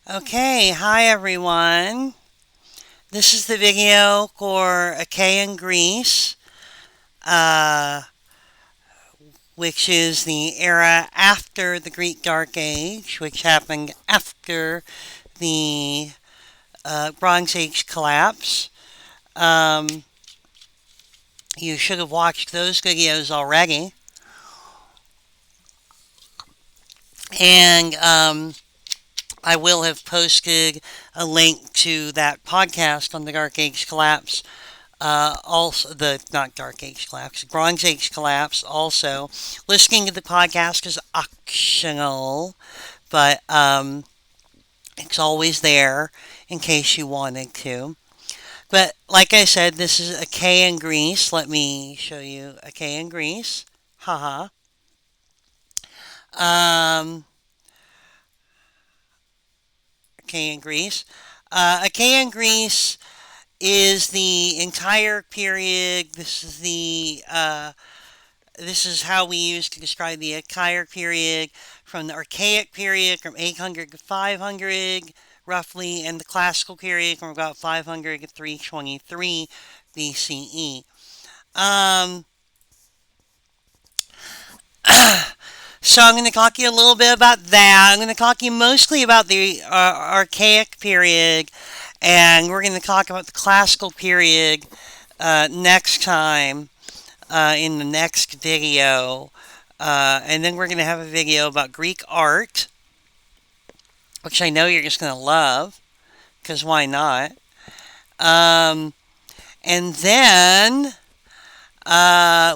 Okay, hi everyone. This is the video for Achaean Greece, uh, which is the era after the Greek Dark Age, which happened after the Bronze Age collapse. Um, you should have watched those videos already. And I will have posted a link to that podcast on the Dark Age collapse. Also, the not Dark Age collapse, Bronze Age collapse. Also, listening to the podcast is optional, but it's always there in case you wanted to. But like I said, this is Achaean Greece. Let me show you Achaean Greece. Haha. Um, Achaean Greece. Achaean Greece is the entire period. This is how we use to describe the Achaean period from the Archaic period from 800 to 500 roughly, and the Classical period from about 500 to 323 BCE. Um, so I'm going to talk to you a little bit about that. I'm going to talk to you mostly about the Archaic period, and we're going to talk about the Classical period next time in the next video. And then we're going to have a video about Greek art, which I know you're just going to love, because why not? Um, and then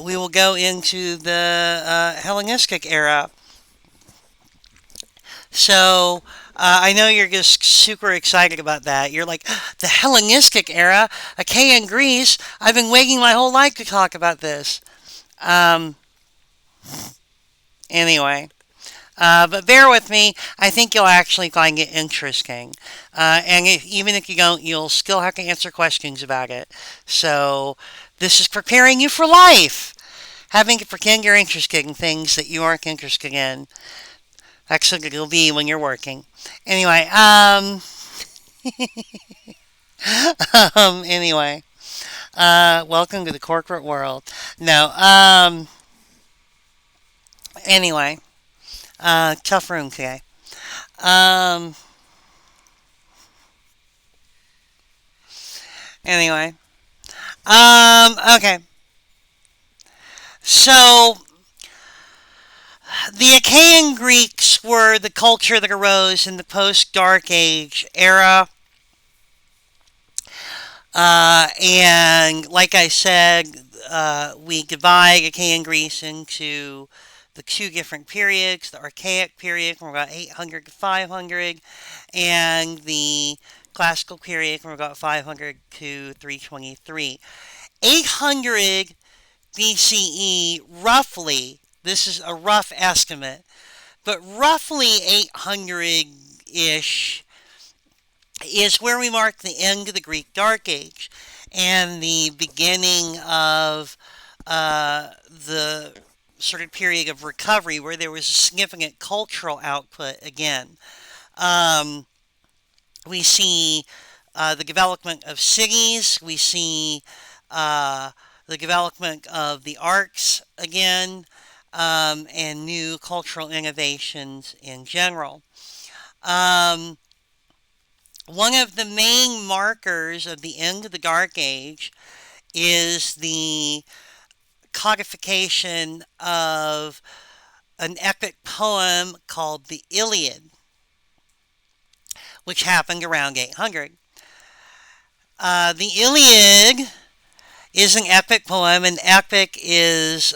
we will go into the Hellenistic era. So I know you're just super excited about that. You're like, the Hellenistic era, Achaean Greece. I've been waiting my whole life to talk about this. Um, anyway. But bear with me. I think you'll actually find it interesting. Even if you don't, you'll still have to answer questions about it. So this is preparing you for life. Having to pretend you're interested in things that you aren't interested in. That's what it'll be when you're working. Anyway, anyway, welcome to the corporate world. No, anyway, tough room today. Um, anyway, okay. So, the Achaean Greeks were the culture that arose in the post Dark Age era. And like I said, we divide Achaean Greece into the two different periods, the Archaic period from about 800 to 500, and the Classical period from about 500 to 323. 800 BCE, roughly, this is a rough estimate, but roughly 800 ish is where we mark the end of the Greek Dark Age and the beginning of the sort of period of recovery where there was a significant cultural output again. Um, we see the development of cities, we see uh, the development of the arts again, and new cultural innovations in general. Um, One of the main markers of the end of the Dark Age is the codification of an epic poem called the Iliad, which happened around 800. The Iliad is an epic poem. An epic is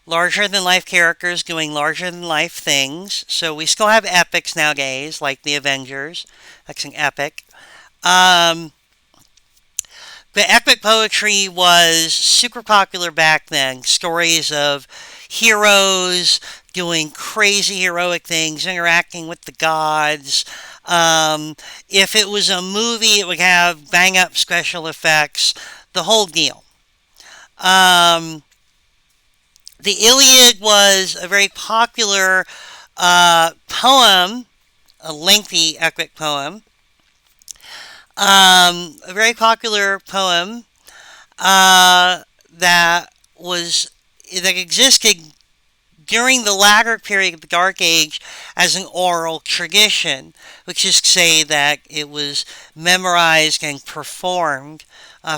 larger than life characters doing larger than life things. So we still have epics nowadays, like the Avengers. That's an epic. Um, But epic poetry was super popular back then. Stories of heroes doing crazy heroic things, interacting with the gods. If it was a movie, it would have bang up special effects, the whole deal. Um, the Iliad was a very popular poem a lengthy epic poem. A very popular poem that was that existed during the latter period of the Dark Age as an oral tradition, which is to say that it was memorized and performed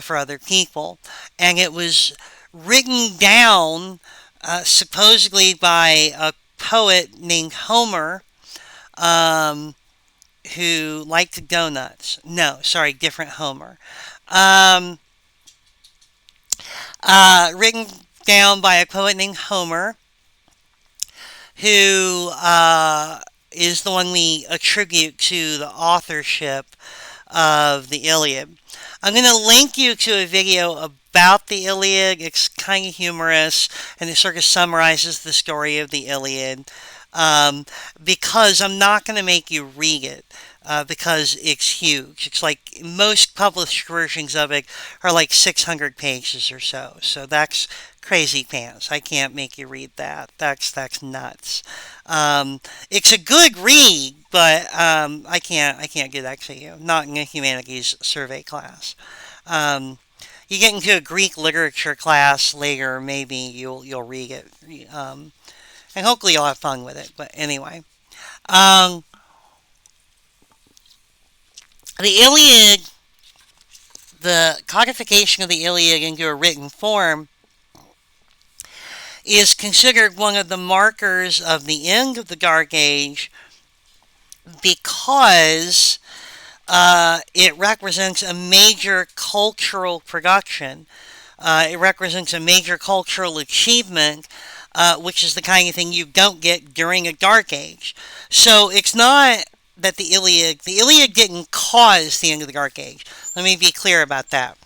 for other people, and it was written down supposedly by a poet named Homer, um, who liked donuts. No, sorry, different Homer. Um, Written down by a poet named Homer, who is the one we attribute to the authorship of the Iliad. I'm going to link you to a video about the Iliad. It's kind of humorous, and it sort of summarizes the story of the Iliad. Um, because I'm not going to make you read it. Because it's huge. It's like most published versions of it are like 600 pages or so. So that's crazy pants. I can't make you read that. That's nuts. Um, it's a good read, but I can't give that to you. Not in a humanities survey class. Um, you get into a Greek literature class later, maybe you'll read it, and hopefully you'll have fun with it. But anyway, um, the Iliad, the codification of the Iliad into a written form, is considered one of the markers of the end of the Dark Age because it represents a major cultural production. It represents a major cultural achievement, which is the kind of thing you don't get during a Dark Age. So it's not that the Iliad didn't cause the end of the Dark Age. Let me be clear about that.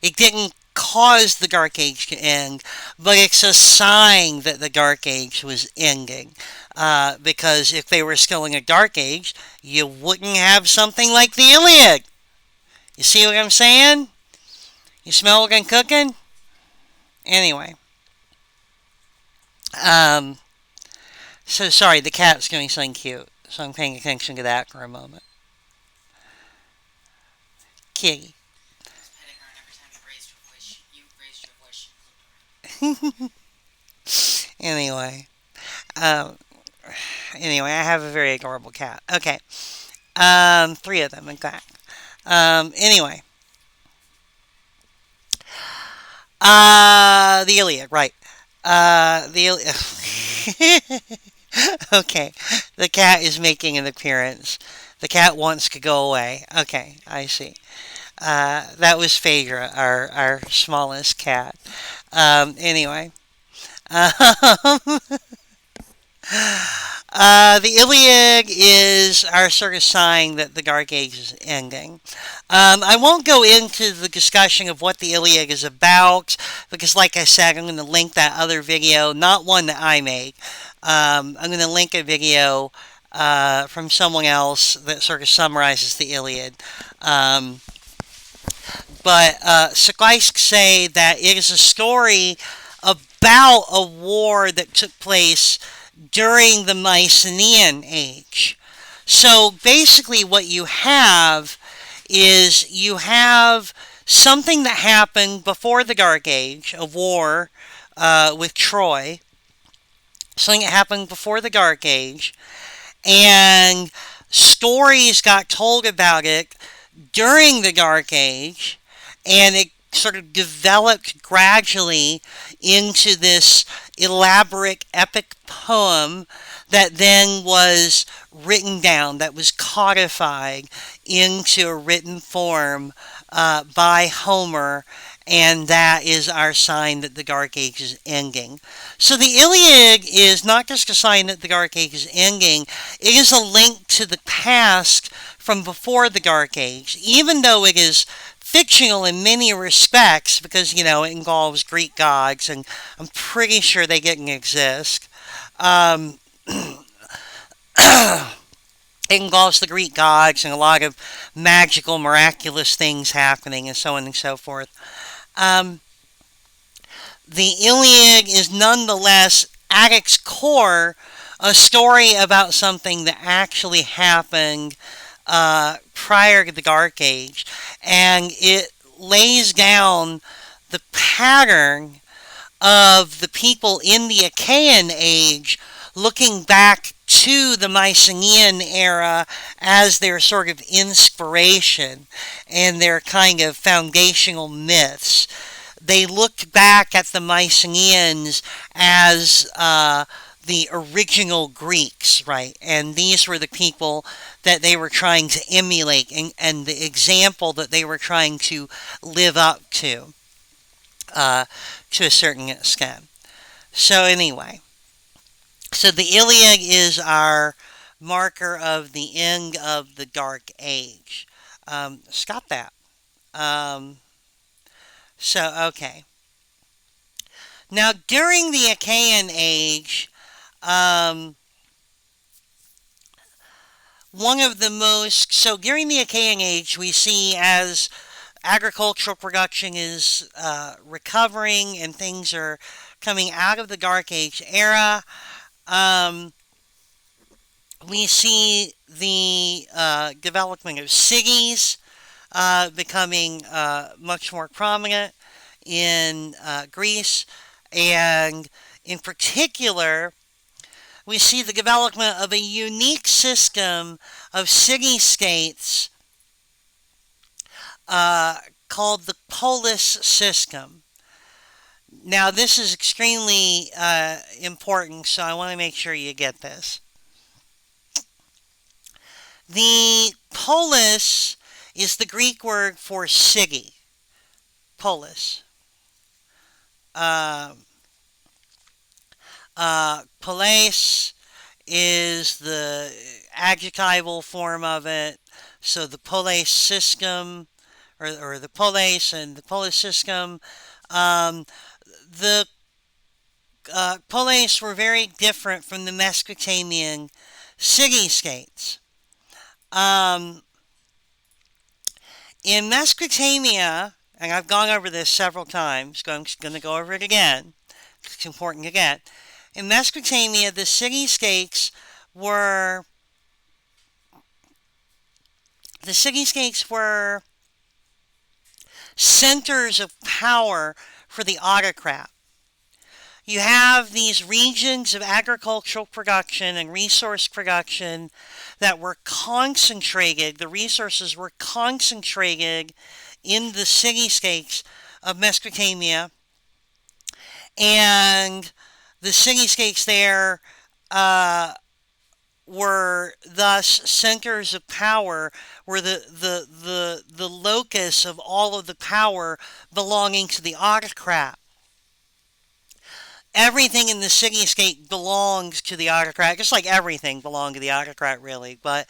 It didn't cause the Dark Age to end, but it's a sign that the Dark Age was ending. Because if they were still in a Dark Age, you wouldn't have something like the Iliad. You see what I'm saying? You smell what I'm cooking? Anyway. Um, so sorry, the cat's doing something cute. So I'm paying attention to that for a moment. Kitty. Anyway. Um, anyway, I have a very adorable cat. Okay. Three of them, in fact. Anyway. The Iliad, right. The Iliad. Okay. The cat is making an appearance. The cat wants to go away. Okay, I see. That was Phaedra, our smallest cat. Anyway. Um, the Iliad is our sort of sign that the Dark Age is ending. I won't go into the discussion of what the Iliad is about because, like I said, I'm going to link that other video, not one that I made. I'm going to link a video from someone else that sort of summarizes the Iliad. But suffice to say that it is a story about a war that took place during the Mycenaean Age. So basically, what you have is you have something that happened before the Dark Age, a war with Troy, something that happened before the Dark Age, and stories got told about it during the Dark Age, and it sort of developed gradually into this elaborate epic poem that then was written down, that was codified into a written form by Homer, and that is our sign that the Dark Age is ending. So the Iliad is not just a sign that the Dark Age is ending, it is a link to the past from before the Dark Age, even though it is fictional in many respects because, you know, it involves Greek gods, and I'm pretty sure they didn't exist. Um, it involves the Greek gods and a lot of magical, miraculous things happening, and so on and so forth. Um, the Iliad is nonetheless, at its core, a story about something that actually happened prior to the Dark Age, and it lays down the pattern of the people in the Achaean Age looking back to the Mycenaean era as their sort of inspiration and their kind of foundational myths. They looked back at the Mycenaeans as the original Greeks, right? And these were the people that they were trying to emulate, and the example that they were trying to live up uh, to a certain extent. So, anyway, so the Iliad is our marker of the end of the Dark Age. Stop that. Um, okay. Now, during the Achaean Age, um, one of the most, so during the Achaean Age, we see as agricultural production is recovering and things are coming out of the Dark Age era. Um, we see the development of cities becoming much more prominent in Greece, and in particular, we see the development of a unique system of city states uh, called the polis system. Now, this is extremely important, so I want to make sure you get this. The polis is the Greek word for city, polis. Uh, Polis is the adjectival form of it. So the polis system, or the polis and the polis system, um, the polis were very different from the Mesopotamian city-states. Um, in Mesopotamia, and I've gone over this several times, so I'm going to go over it again. It's important again. In Mesopotamia, the city-states were were centers of power for the autocrat. You have these regions of agricultural production and resource production that were concentrated, the resources were concentrated in the city-states of Mesopotamia, and the city-states there uh, were thus centers of power, were the locus of all of the power belonging to the autocrat. Everything in the cityscape belongs to the autocrat, just like everything belonged to the autocrat, really. But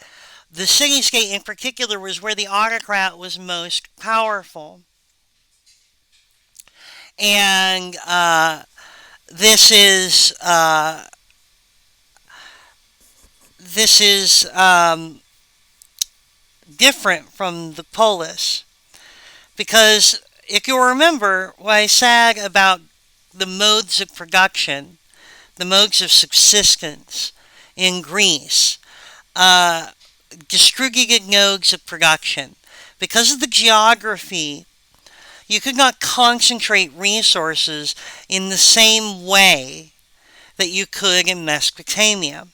the cityscape in particular was where the autocrat was most powerful. And this is this is different from the polis, because if you remember what I said about the modes of production, the modes of subsistence in Greece, uh, distributed nodes of production. Because of the geography, you could not concentrate resources in the same way that you could in Mesopotamia.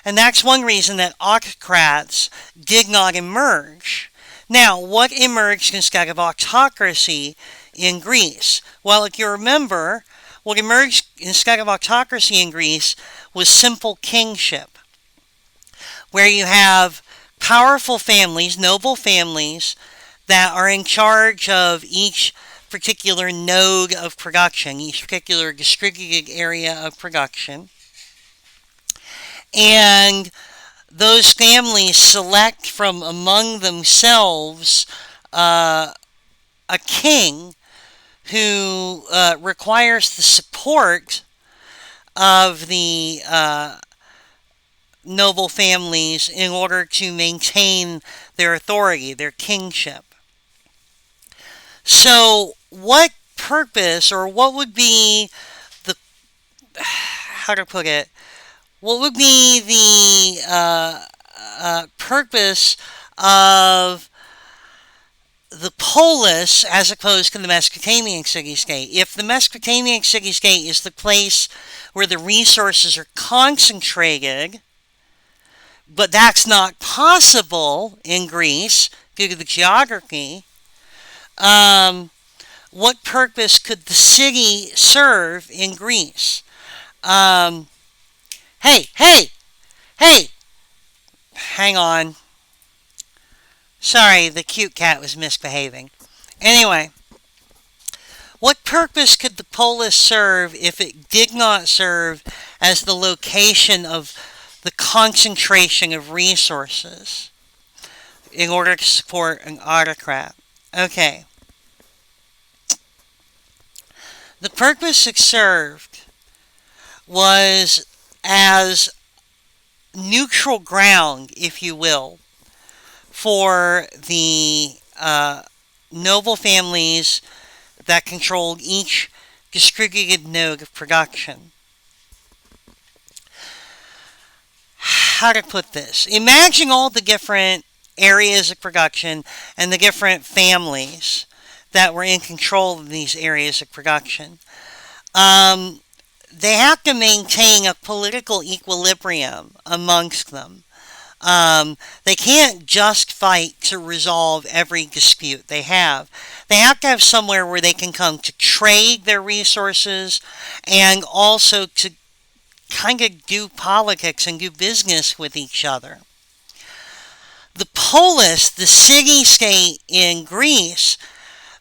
And that's one reason that autocrats did not emerge. Now, what emerged instead of autocracy in Greece? Well, if you remember, what emerged instead of autocracy in Greece was simple kingship, where you have powerful families, noble families, that are in charge of each particular node of production, each particular distributed area of production. And those families select from among themselves uh, a king who requires the support of the noble families in order to maintain their authority, their kingship. So, what purpose, or what would be the, how to put it, what would be the purpose of the polis as opposed to the Mesopotamian city-state? If the Mesopotamian city-state is the place where the resources are concentrated, but that's not possible in Greece due to the geography, um, what purpose could the city serve in Greece? Um, hey, hey, hey, hang on. Sorry, the cute cat was misbehaving. Anyway, what purpose could the polis serve if it did not serve as the location of the concentration of resources in order to support an autocrat? Okay. The purpose it served was as neutral ground, if you will, for the noble families that controlled each distributed node of production. How to put this? Imagine all the different areas of production and the different families that were in control of these areas of production. Um, they have to maintain a political equilibrium amongst them. They can't just fight to resolve every dispute they have. They have to have somewhere where they can come to trade their resources and also to kind of do politics and do business with each other. The polis, the city-state in Greece,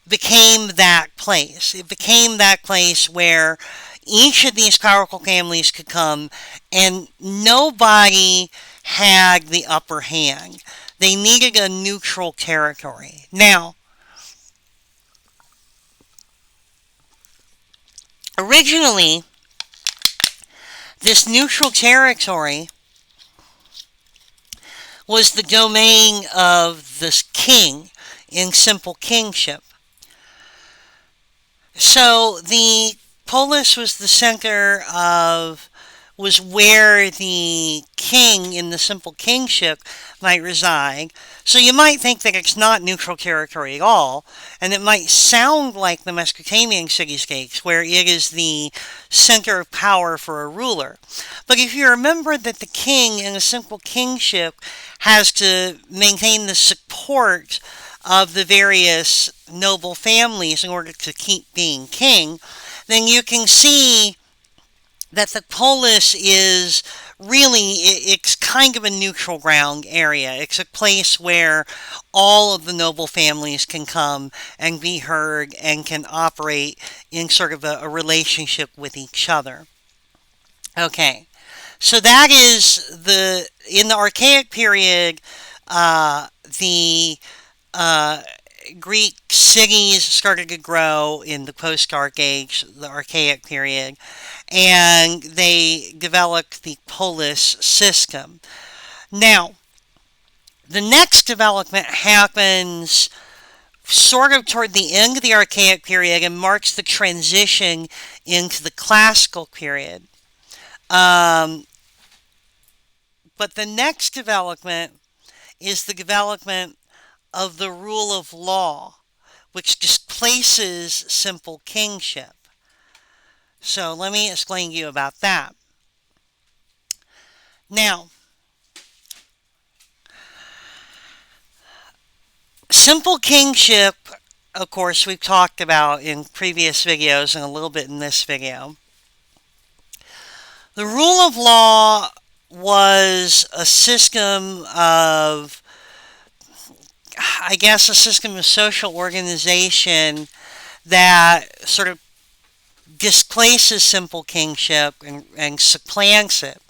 became that place. It became that place where each of these powerful families could come and nobody had the upper hand. They needed a neutral territory. Now, originally, this neutral territory was the domain of this king in simple kingship. So the polis was the center of, was where the king in the simple kingship might reside. So you might think that it's not neutral territory at all, and it might sound like the Mesopotamian city-states, where it is the center of power for a ruler. But if you remember that the king in a simple kingship has to maintain the support of the various noble families in order to keep being king, then you can see that the polis is really, it's kind of a neutral ground area. It's a place where all of the noble families can come and be heard and can operate in sort of a relationship with each other. Okay, so that is in the Archaic period, the uh, Greek cities started to grow in the post-Dark Age, the Archaic period, and they developed the polis system. Now, the next development happens sort of toward the end of the Archaic period and marks the transition into the Classical period. Um, but the next development is the development of the rule of law, which displaces simple kingship. So let me explain to you about that. Now, simple kingship, of course, we've talked about in previous videos and a little bit in this video. The rule of law was a system of, I guess, a system of social organization that sort of displaces simple kingship and supplants it.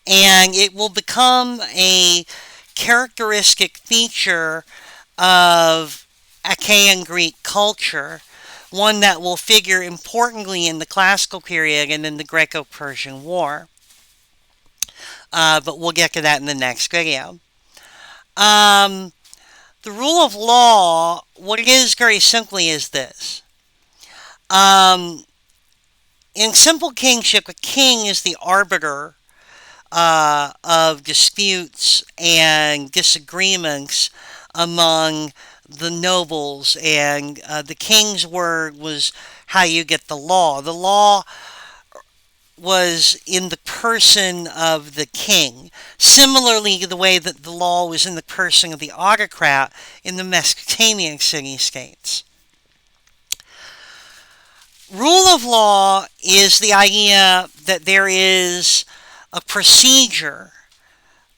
And it will become a characteristic feature of Achaean Greek culture, one that will figure importantly in the Classical period and in the Greco-Persian War. But we'll get to that in the next video. The rule of law, what it is very simply is this. In simple kingship, a king is the arbiter of disputes and disagreements among the nobles, and the king's word was how you get the law. The law was in the person of the king, similarly the way that the law was in the person of the autocrat in the Mesopotamian city-states. Rule of law is the idea that there is a procedure,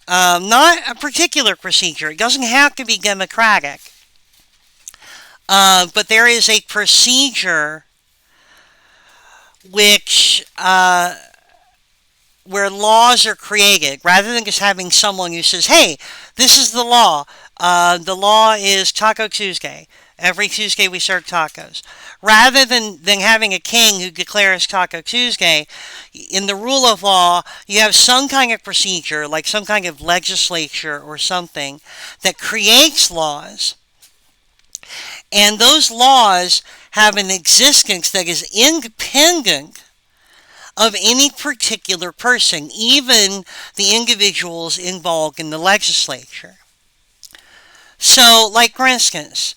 not a particular procedure. It doesn't have to be democratic, but there is a procedure which where laws are created, rather than just having someone who says, "Hey, this is the law. The law is Taco Tuesday. Every Tuesday we serve tacos." Rather than having a king who declares Taco Tuesday, in the rule of law, you have some kind of procedure, like some kind of legislature or something, that creates laws. And those laws have an existence that is independent of any particular person, even the individuals involved in the legislature. So, like for instance,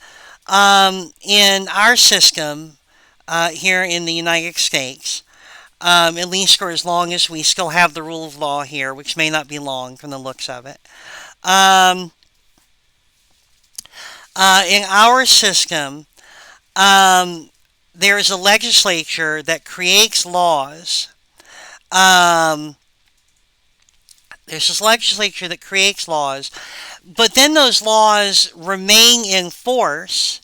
in our system here in the United States, at least for as long as we still have the rule of law here, which may not be long from the looks of it, in our system, there is a legislature that creates laws. Um, there's this legislature that creates laws, but then those laws remain in force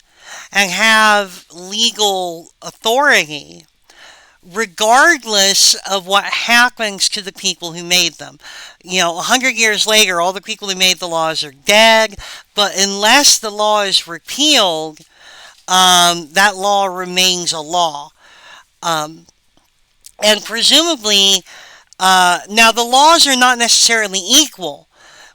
and have legal authority regardless of what happens to the people who made them. 100 years later, all the people who made the laws are dead, but unless the law is repealed, that law remains a law. Um, and presumably, now the laws are not necessarily equal.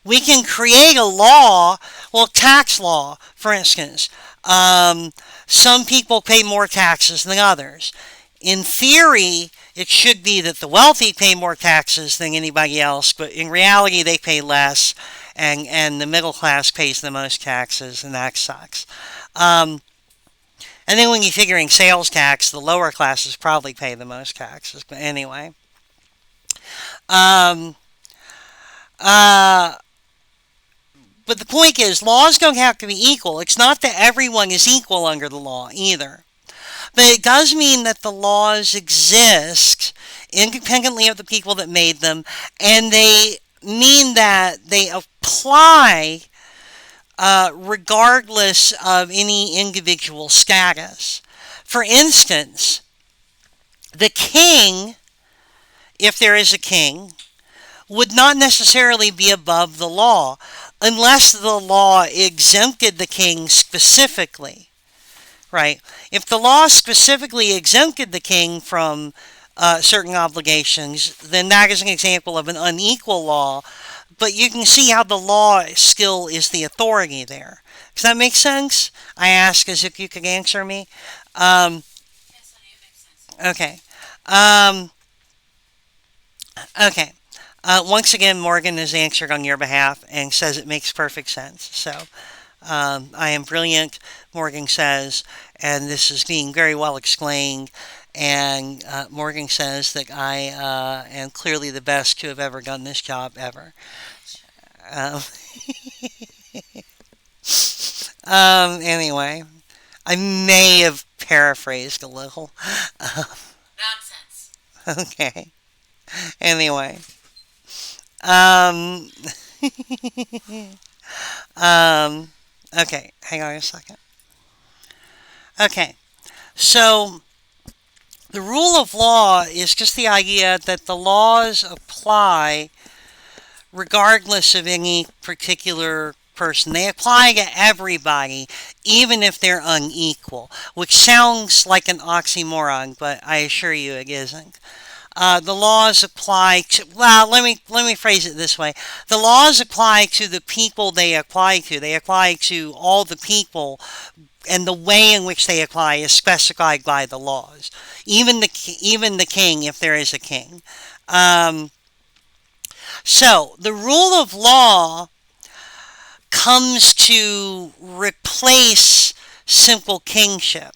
We can create a law, well, tax law, for instance. Some people pay more taxes than others. In theory, it should be that the wealthy pay more taxes than anybody else, but in reality, they pay less, and the middle class pays the most taxes, and that sucks. Um, and then when you're figuring sales tax, the lower classes probably pay the most taxes. But anyway, um, uh, but the point is, laws don't have to be equal. It's not that everyone is equal under the law either. But it does mean that the laws exist independently of the people that made them, and they mean that they apply regardless of any individual status. For instance, the king, if there is a king, would not necessarily be above the law unless the law exempted the king specifically. Right? If the law specifically exempted the king from certain obligations, then that is an example of an unequal law. But you can see how the law still is the authority there. Does that make sense? I ask as if you could answer me. Um, Yes, honey, it makes sense. okay. Um, okay. Once again, Morgan has answered on your behalf and says it makes perfect sense. So, I am brilliant, Morgan says, and this is being very well explained. And Morgan says that I am clearly the best to have ever done this job ever. Um, anyway, I may have paraphrased a little. Nonsense. Okay. Anyway. Um, um, okay, hang on a second. Okay, so the rule of law is just the idea that the laws apply regardless of any particular person. They apply to everybody, even if they're unequal, which sounds like an oxymoron, but I assure you it isn't. The laws apply to, well, let me phrase it this way. The laws apply to the people they apply to. They apply to all the people, and the way in which they apply is specified by the laws. Even the king, if there is a king. Um, So the rule of law comes to replace simple kingship.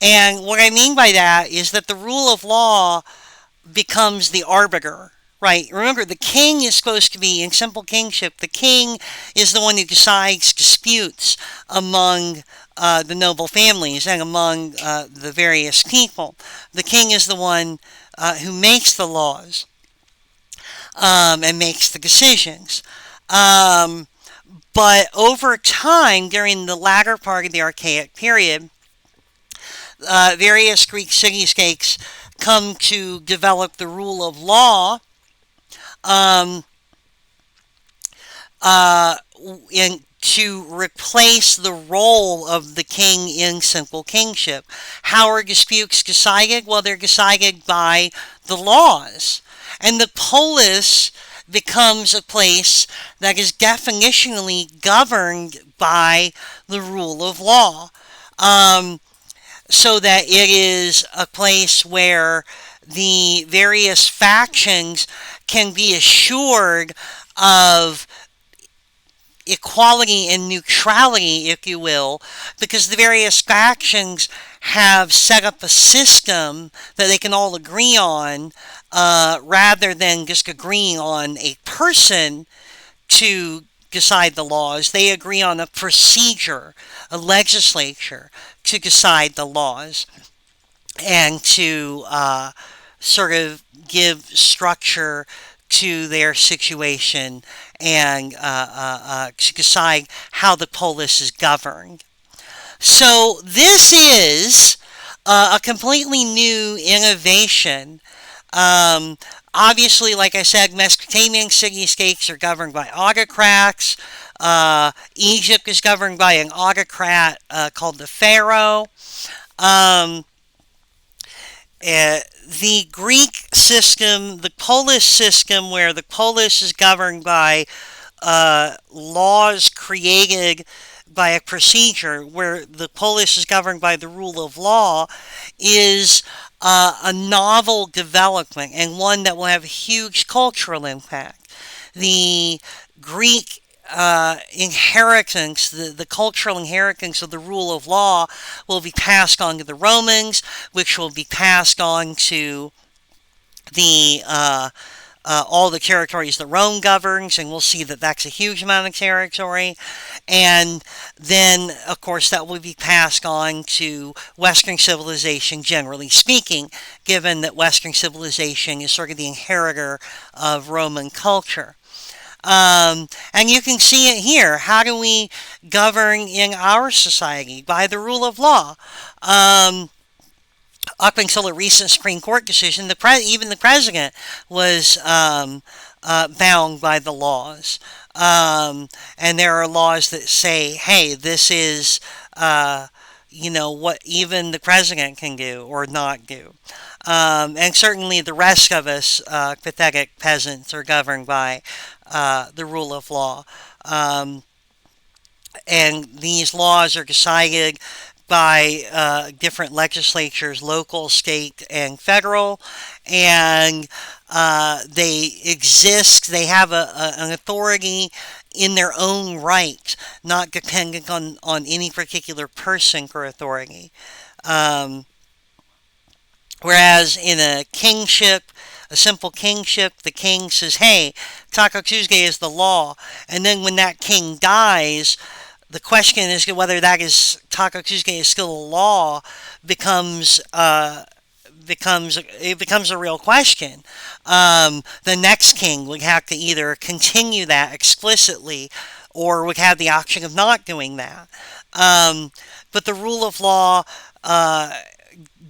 And what I mean by that is that the rule of law becomes the arbiter, right? Remember, the king is supposed to be in simple kingship. The king is the one who decides disputes among the noble families and among the various people. The king is the one who makes the laws and makes the decisions. Um, but over time, during the latter part of the Archaic period, various Greek city-states come to develop the rule of law um, uh, in, to replace the role of the king in simple kingship. How are disputes decided? Well, they're decided by the laws. And the polis becomes a place that is definitionally governed by the rule of law. Um, so that it is a place where the various factions can be assured of equality and neutrality, if you will, because the various factions have set up a system that they can all agree on rather than just agreeing on a person to decide the laws. They agree on a procedure, a legislature to decide the laws and to sort of give structure to their situation and to decide how the polis is governed. So this is a completely new innovation. Obviously, like I said, Mesopotamian city-states are governed by autocrats. Egypt is governed by an autocrat called the pharaoh. Um, the Greek system, the polis system, where the polis is governed by laws created by a procedure, where the polis is governed by the rule of law, is a novel development and one that will have a huge cultural impact. The Greek inheritance, the cultural inheritance of the rule of law will be passed on to the Romans, which will be passed on to the all the territories that Rome governs, and we'll see that that's a huge amount of territory. And then, of course, that will be passed on to Western civilization, generally speaking, given that Western civilization is sort of the inheritor of Roman culture. And you can see it here. How do we govern in our society? By the rule of law. Up until a recent Supreme Court decision, even the president was bound by the laws. And there are laws that say, hey, this is, what even the president can do or not do. And certainly the rest of us, pathetic peasants, are governed by the rule of law. And these laws are decided by different legislatures, local, state, and federal, and they exist. They have an authority in their own right, not dependent on any particular person for authority. Um, Whereas in a kingship, a simple kingship, the king says, hey, Taco Tuesday is the law. And then when that king dies, the question is whether that is Taco Tuesday is still a law becomes becomes a real question. The next king would have to either continue that explicitly or would have the option of not doing that. But the rule of law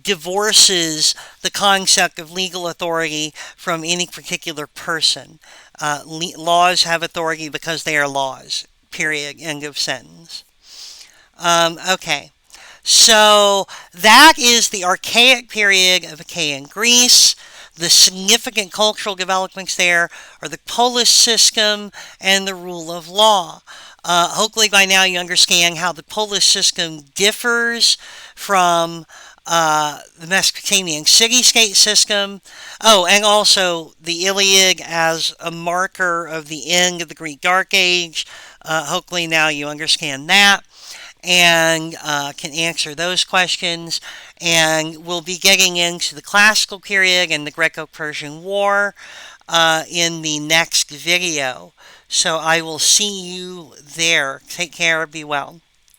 divorces the concept of legal authority from any particular person. Laws have authority because they are laws. Period. End of sentence. Okay. So that is the archaic period of Achaean Greece. The significant cultural developments there are the polis system and the rule of law. Hopefully by now you understand how the polis system differs from the Mesopotamian city-state system. Oh, and also the Iliad as a marker of the end of the Greek Dark Age. Hopefully now you understand that and can answer those questions. And we'll be getting into the classical period and the Greco-Persian War in the next video. So I will see you there. Take care. Be well.